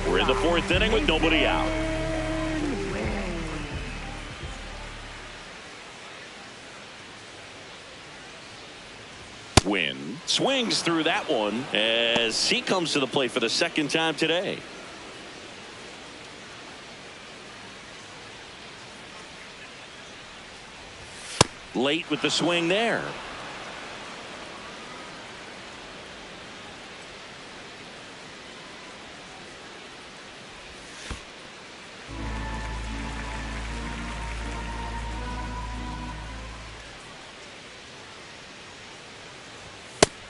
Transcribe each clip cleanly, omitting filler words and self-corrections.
We're in the fourth inning with nobody out. Wynn swings through that one as he comes to the plate for the second time today. Late with the swing there.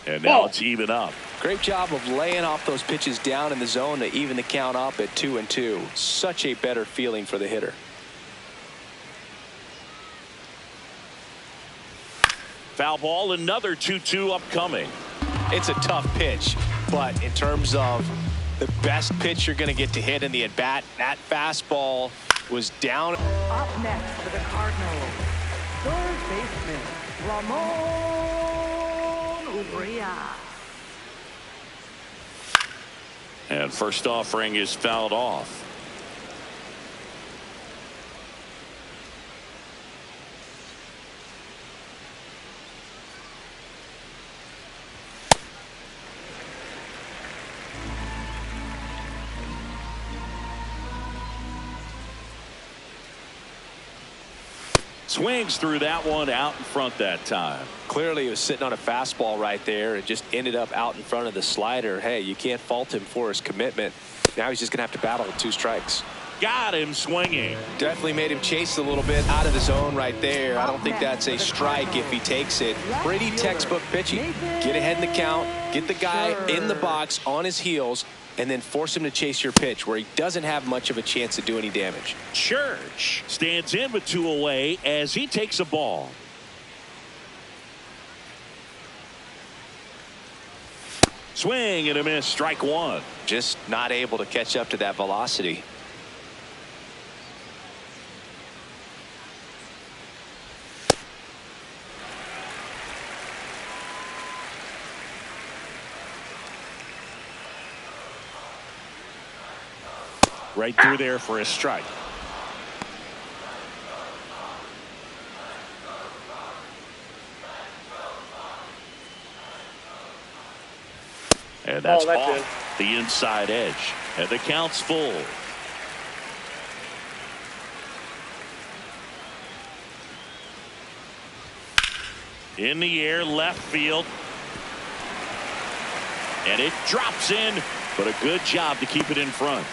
And now it's even up. Great job of laying off those pitches down in the zone to even the count up at 2-2. Such a better feeling for the hitter. Foul ball, another 2-2 upcoming. It's a tough pitch, but in terms of the best pitch you're going to get to hit in the at-bat, that fastball was down. Up next for the Cardinals, third baseman, Ramon Urias. And first offering is fouled off. Swings through that one out in front that time. Clearly he was sitting on a fastball right there and just ended up out in front of the slider. Hey, you can't fault him for his commitment. Now he's just gonna have to battle with 2 strikes. Got him swinging. Definitely made him chase a little bit out of the zone right there. I don't think that's a strike if he takes it. Pretty textbook pitching. Get ahead in the count, get the guy in the box on his heels, and then force him to chase your pitch where he doesn't have much of a chance to do any damage. Church stands in with 2 away as he takes a ball. Swing and a miss, strike 1. Just not able to catch up to that velocity. Right through there for a strike. And that's off the inside edge. And the count's full. In the air, left field. And it drops in, but a good job to keep it in front.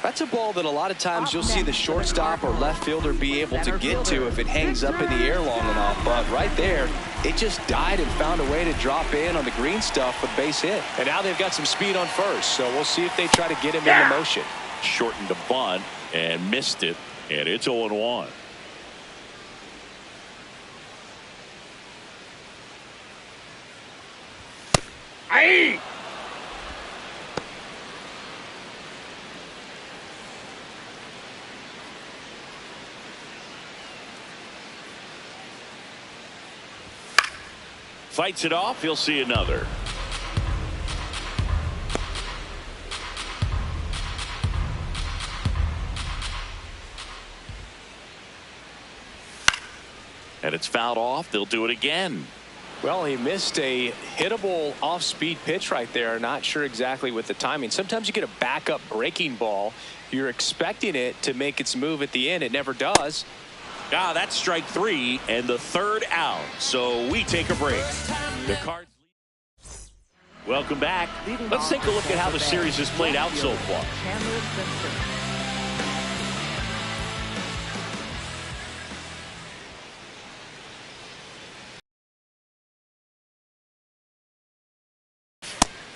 That's a ball that a lot of times you'll see the shortstop or left fielder be able to get to if it hangs up in the air long enough. But right there, it just died and found a way to drop in on the green stuff with base hit. And now they've got some speed on first, so we'll see if they try to get him into motion. Shortened the bunt and missed it, and it's 0-1. Aye! Fights it off. He'll see another. And it's fouled off. They'll do it again. Well, he missed a hittable off-speed pitch right there. Not sure exactly with the timing. Sometimes you get a backup breaking ball. You're expecting it to make its move at the end. It never does. That's strike 3 and the third out. So we take a break. The Cards. Welcome back. Let's take a look at how the series has played out so far.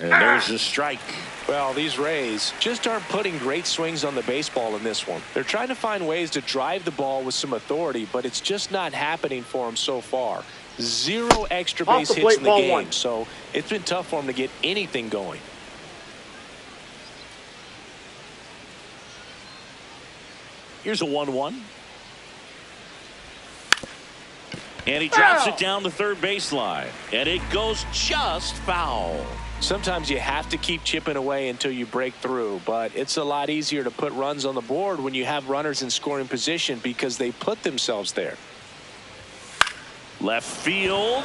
And there's a strike. Well, these Rays just aren't putting great swings on the baseball in this one. They're trying to find ways to drive the ball with some authority, but it's just not happening for them so far. 0 extra base hits in the game, so it's been tough for them to get anything going. Here's a 1-1. And he drops it down the third baseline. And it goes just foul. Sometimes you have to keep chipping away until you break through, but it's a lot easier to put runs on the board when you have runners in scoring position because they put themselves there. Left field.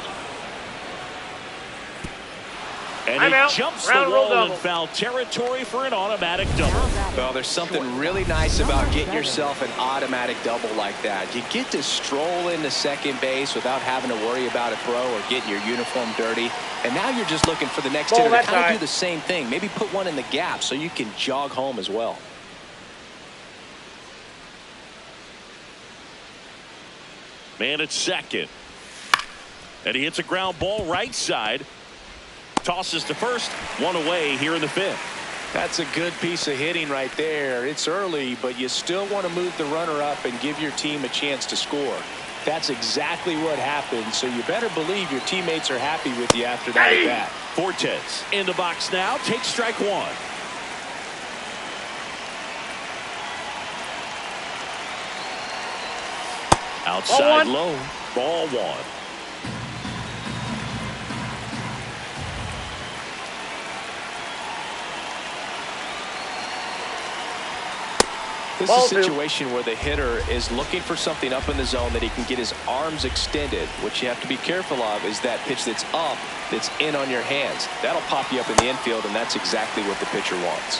And I'm he out. jumps the Round roll wall in double. foul territory for an automatic double. Well, there's something really nice about getting yourself an automatic double like that. You get to stroll into second base without having to worry about a throw or getting your uniform dirty. And now you're just looking for the next hitter to that's kind of high. do the same thing. Maybe put one in the gap so you can jog home as well. Man at second. And he hits a ground ball right side. Tosses to first. One away here in the fifth. That's a good piece of hitting right there. It's early, but you still want to move the runner up and give your team a chance to score. That's exactly what happened, so you better believe your teammates are happy with you after that at bat. Fortes in the box now. Takes strike one. Outside low. Ball one. This is a situation where the hitter is looking for something up in the zone that he can get his arms extended. What you have to be careful of is that pitch that's up, that's in on your hands. That'll pop you up in the infield, and that's exactly what the pitcher wants.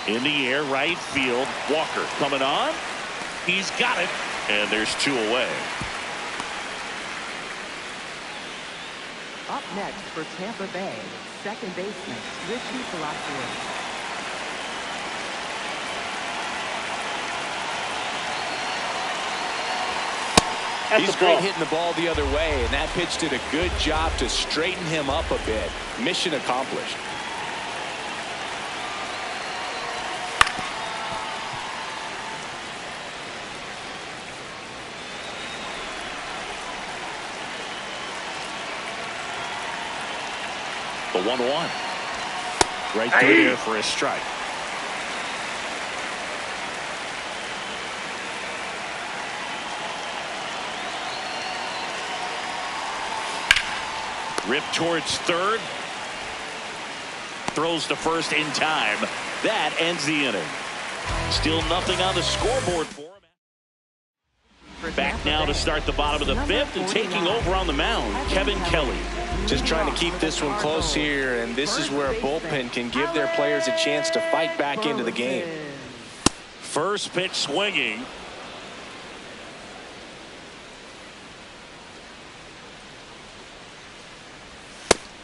In the air, right field. Walker coming on. He's got it. And there's two away. Up next for Tampa Bay, second baseman Richie Palacios. He's great hitting the ball the other way, and that pitch did a good job to straighten him up a bit. Mission accomplished. The 1-1. Right through there for a strike. Ripped towards third. Throws to first in time. That ends the inning. Still nothing on the scoreboard for him. Back now to start the bottom of the fifth, and taking over on the mound, Kevin Kelly. Just trying to keep this one close here, and this is where a bullpen can give their players a chance to fight back into the game. First pitch swinging.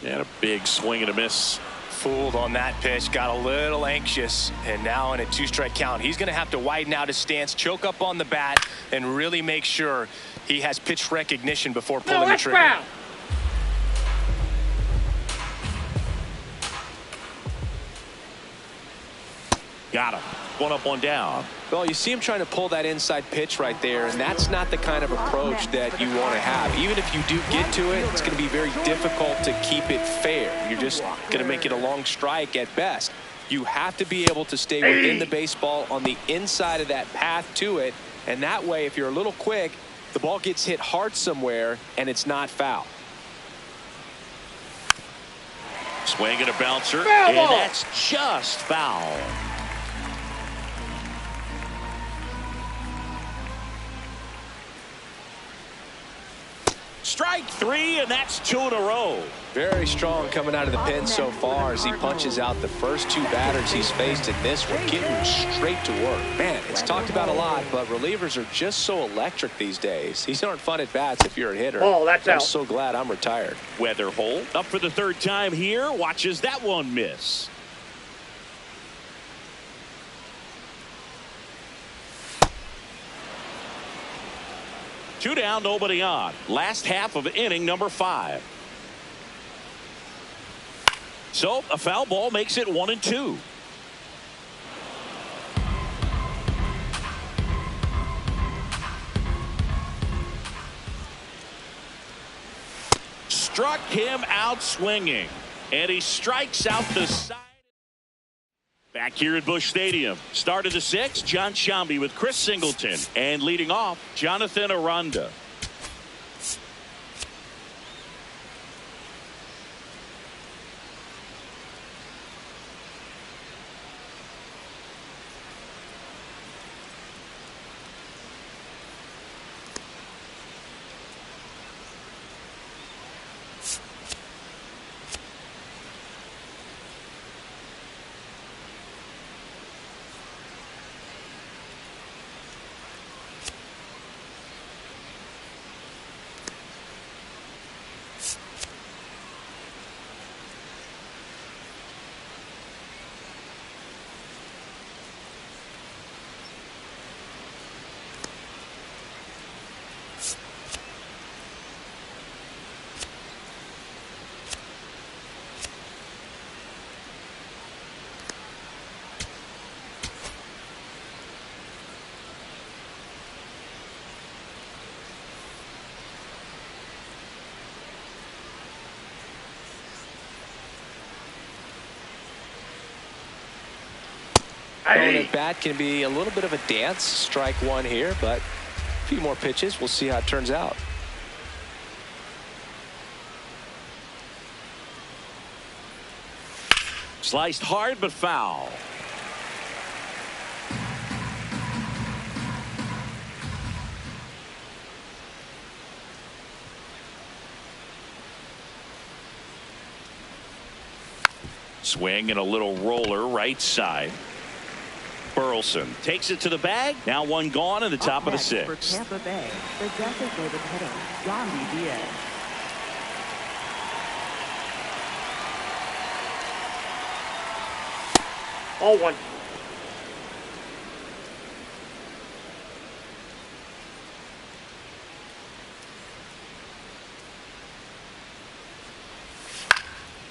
And a big swing and a miss. Fooled on that pitch, got a little anxious, and now in a two-strike count, he's going to have to widen out his stance, choke up on the bat, and really make sure he has pitch recognition before pulling the trigger. Foul. Got him. One up, one down. Well, you see him trying to pull that inside pitch right there, and that's not the kind of approach that you want to have. Even if you do get to it, it's going to be very difficult to keep it fair. You're just going to make it a long strike at best. You have to be able to stay within the baseball on the inside of that path to it, and that way, if you're a little quick, the ball gets hit hard somewhere, and it's not foul. Swing and a bouncer, Foul and ball. that's just foul. Strike three, and that's two in a row. Very strong coming out of the pen so far as he punches out the first two batters he's faced in this one, getting straight to work. Man, it's talked about a lot, but relievers are just so electric these days. These aren't fun at bats if you're a hitter. Oh, that's I'm out. so glad I'm retired. Weather hole up for the third time here. Watches that one miss. Two down, nobody on. Last half of inning number 5. So a foul ball makes it 1-2. Struck him out swinging, and he strikes out the side. Back here at Busch Stadium. Start of the sixth, John Sciambi with Chris Singleton. And leading off, Jonathan Aranda. Throwing at bat can be a little bit of a dance. Strike one here, but a few more pitches. We'll see how it turns out. Sliced hard but foul. Swing and a little roller right side. Burleson takes it to the bag. Now one gone in the top of the sixth. For Tampa Bay, the designated hitter, Yandy Diaz. All one.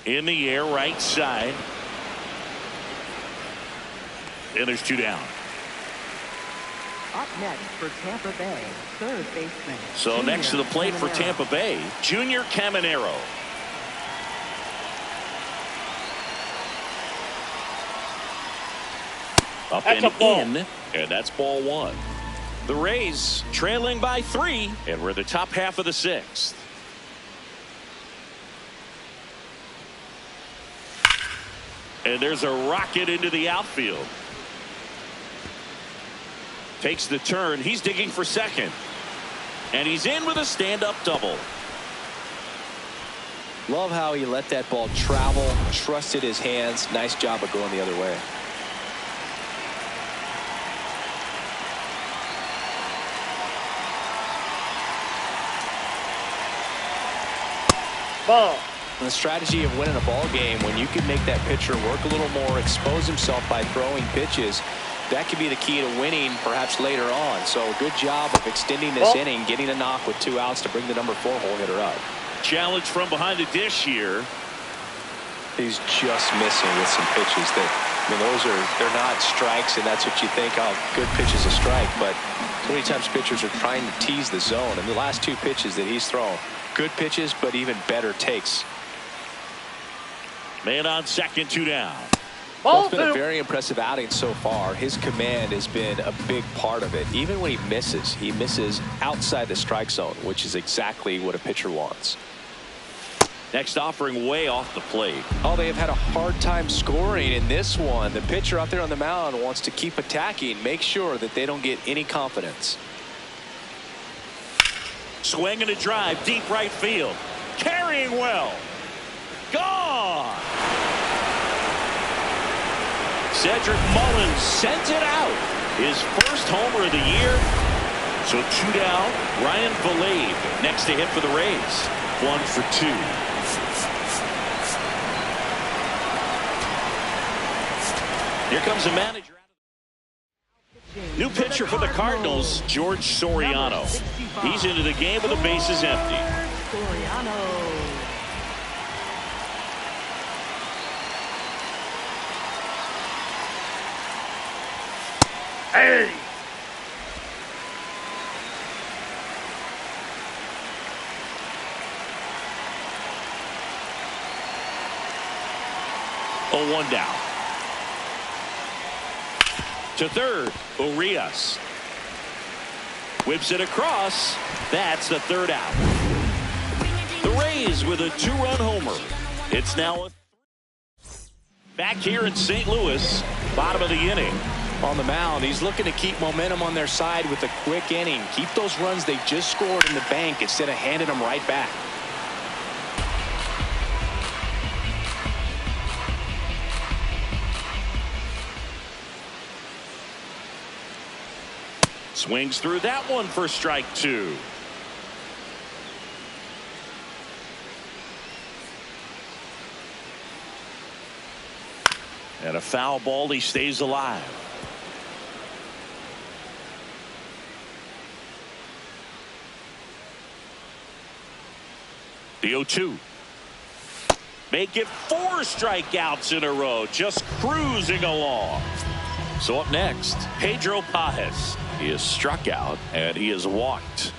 In the air right side. And there's two down. Up next for Tampa Bay, third baseman. So next to the plate for Tampa Bay, Junior Caminero. Up and in, and that's ball one. The Rays trailing by 3, and we're at the top half of the sixth. And there's a rocket into the outfield. Takes the turn. He's digging for second. And he's in with a stand-up double. Love how he let that ball travel, trusted his hands. Nice job of going the other way. Ball. The strategy of winning a ball game, when you can make that pitcher work a little more, expose himself by throwing pitches, that could be the key to winning perhaps later on. So good job of extending this inning, getting a knock with 2 outs to bring the number 4 hole hitter up. Challenge from behind the dish here. He's just missing with some pitches that, I mean, they're not strikes, and that's what you think, oh, good pitch is a strike. But so many times pitchers are trying to tease the zone, and the last 2 pitches that he's thrown, good pitches, but even better takes. Man on second, 2 down. Well, it's been a very impressive outing so far. His command has been a big part of it. Even when he misses outside the strike zone, which is exactly what a pitcher wants. Next offering way off the plate. Oh, they have had a hard time scoring in this one. The pitcher out there on the mound wants to keep attacking, make sure that they don't get any confidence. Swing and a drive, deep right field. Carrying well. Gone. Cedric Mullins sent it out. His first homer of the year. So 2 down. Ryan Valade next to hit for the Rays. 1 for 2. Here comes the manager. New pitcher for the Cardinals, George Soriano. He's into the game with the bases empty. Soriano. Hey! Oh, 1 down. To third, Urias. Whips it across. That's the third out. The Rays with a 2-run homer. It's now back here in St. Louis, bottom of the inning. On the mound, he's looking to keep momentum on their side with a quick inning. Keep those runs they just scored in the bank instead of handing them right back. Swings through that one for strike 2. And a foul ball. He stays alive. The 0-2. Make it 4 strikeouts in a row. Just cruising along. So up next, Pedro Pages. He is struck out and he is walked.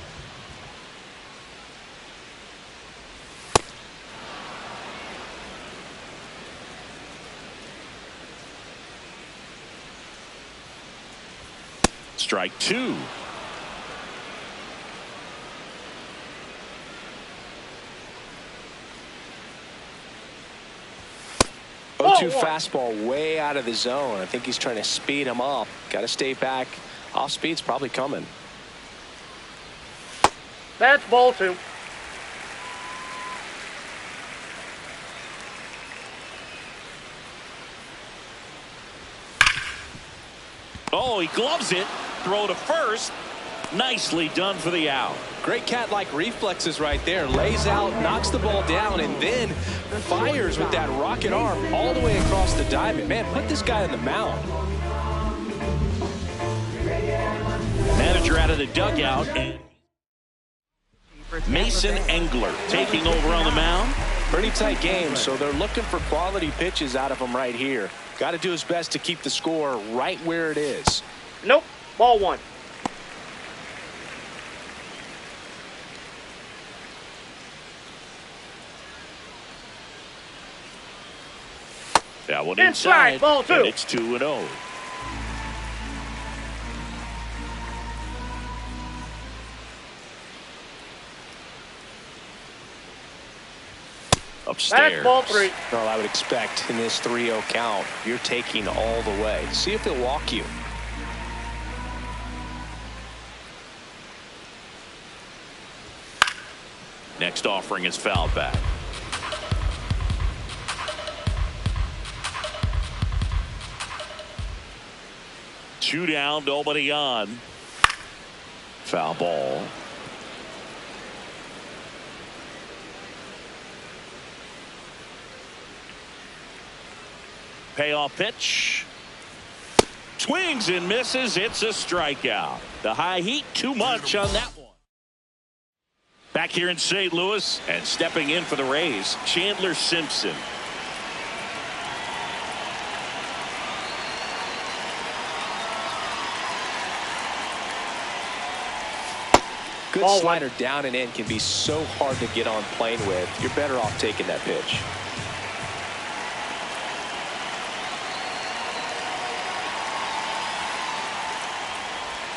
Strike 2. Fastball way out of the zone. I think he's trying to speed him up. Got to stay back. Off speed's probably coming. That's ball 2. Oh, he gloves it. Throw to first. Nicely done for the out. Great cat-like reflexes right there. Lays out, knocks the ball down, and then fires with that rocket arm all the way across the diamond. Man, put this guy on the mound. Manager out of the dugout, and Mason Engler taking over on the mound. Pretty tight game, so they're looking for quality pitches out of him right here. Got to do his best to keep the score right where it is. Nope. Ball 1. That one inside. Inside. Ball 2. And it's 2-0. Upstairs. That's ball 3. Well, I would expect in this 3-0 count, you're taking all the way. See if he'll walk you. Next offering is fouled back. Two down, nobody on. Foul ball. Payoff pitch. Swings and misses. It's a strikeout. The high heat, too much on that one. Back here in St. Louis, and stepping in for the Rays, Chandler Simpson. Good slider down and in can be so hard to get on plane with. You're better off taking that pitch.